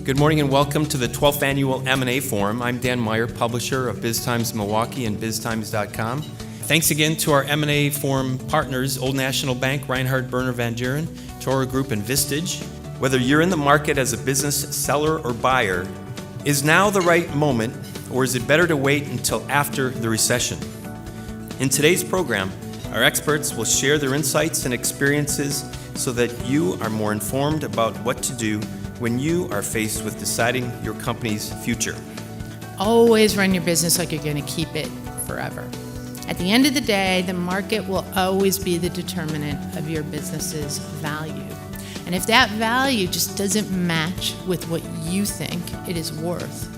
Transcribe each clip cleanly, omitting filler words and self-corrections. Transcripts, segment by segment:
Good morning and welcome to the 12th Annual M&A Forum. I'm Dan Meyer, publisher of BizTimes Milwaukee and BizTimes.com. Thanks again to our M&A Forum partners, Old National Bank, Reinhard Berner Van Duren, Toro Group, and Vistage. Whether you're in the market as a business seller or buyer, is now the right moment, or is it better to wait until after the recession? In today's program, our experts will share their insights and experiences so that you are more informed about what to do when you are faced with deciding your company's future. Always run your business like you're going to keep it forever. At the end of the day, the market will always be the determinant of your business's value. And if that value just doesn't match with what you think it is worth,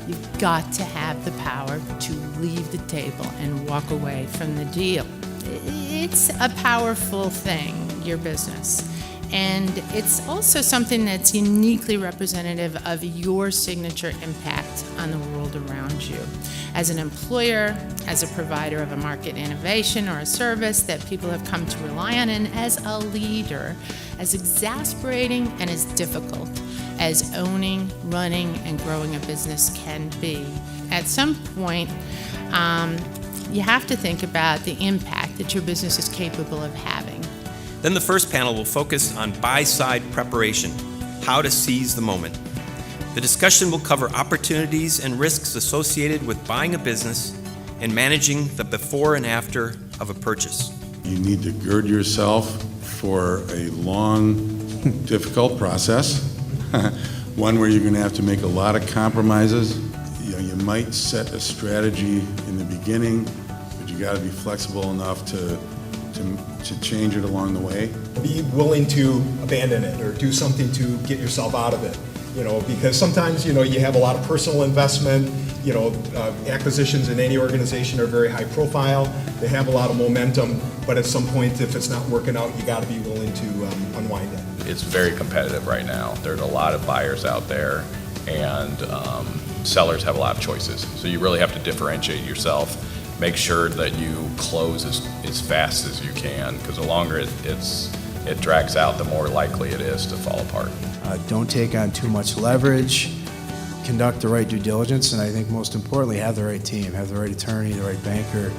you've got to have the power to leave the table and walk away from the deal. It's a powerful thing, your business. And it's also something that's uniquely representative of your signature impact on the world around you. As an employer, as a provider of a market innovation or a service that people have come to rely on, and as a leader, as exasperating and as difficult as owning, running, and growing a business can be. At some point, you have to think about the impact that your business is capable of having. Then the first panel will focus on buy-side preparation, how to seize the moment. The discussion will cover opportunities and risks associated with buying a business and managing the before and after of a purchase. You need to gird yourself for a long, difficult process, one where you're going to have to make a lot of compromises. You might set a strategy in the beginning, but you got to be flexible enough to change it along the way. Be willing to abandon it or do something to get yourself out of it, because sometimes, you have a lot of personal investment, acquisitions in any organization are very high profile, they have a lot of momentum, but at some point, if it's not working out, you got to be willing to unwind it. It's very competitive right now. There's a lot of buyers out there, and sellers have a lot of choices. So you really have to differentiate yourself. Make sure that you close as fast as you can, because the longer it drags out, the more likely it is to fall apart. Don't take on too much leverage, conduct the right due diligence, and I think most importantly, have the right team, have the right attorney, the right banker.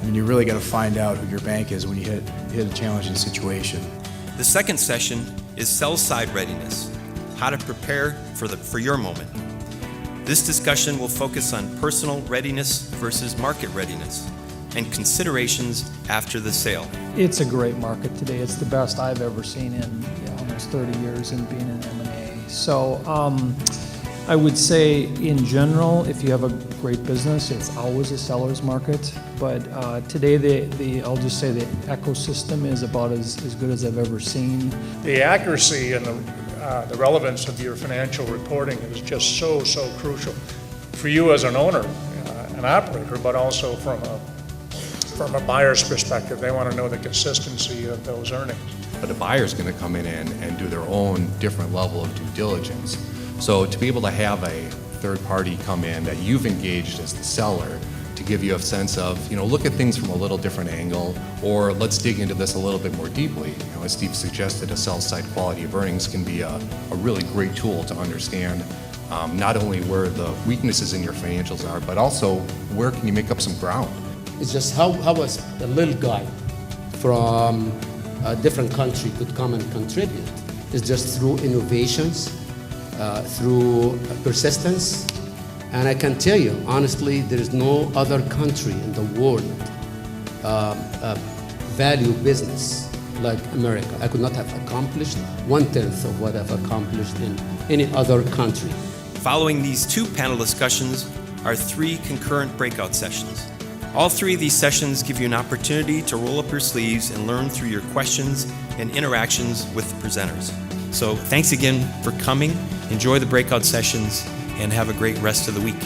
I mean, you're really going to find out who your bank is when you hit a challenging situation. The second session is sell-side readiness, how to prepare for your moment. This discussion will focus on personal readiness versus market readiness and considerations after the sale. It's a great market today. It's the best I've ever seen in almost 30 years in being in M&A. So I would say in general, if you have a great business, it's always a seller's market. But today, I'll just say the ecosystem is about as good as I've ever seen. The accuracy and the relevance of your financial reporting is just so crucial for you as an owner, an operator, but also from a buyer's perspective. They want to know the consistency of those earnings. But a buyer's going to come in and do their own different level of due diligence. So to be able to have a third party come in that you've engaged as the seller to give you a sense of, look at things from a little different angle, or let's dig into this a little bit more deeply. As Steve suggested, a sell-side quality of earnings can be a really great tool to understand not only where the weaknesses in your financials are, but also where can you make up some ground. It's just how a little guy from a different country could come and contribute. It's just through innovations, through persistence. And I can tell you, honestly, there is no other country in the world value business like America. I could not have accomplished 1/10 of what I've accomplished in any other country. Following these two panel discussions are 3 concurrent breakout sessions. All 3 of these sessions give you an opportunity to roll up your sleeves and learn through your questions and interactions with the presenters. So thanks again for coming. Enjoy the breakout sessions and have a great rest of the week.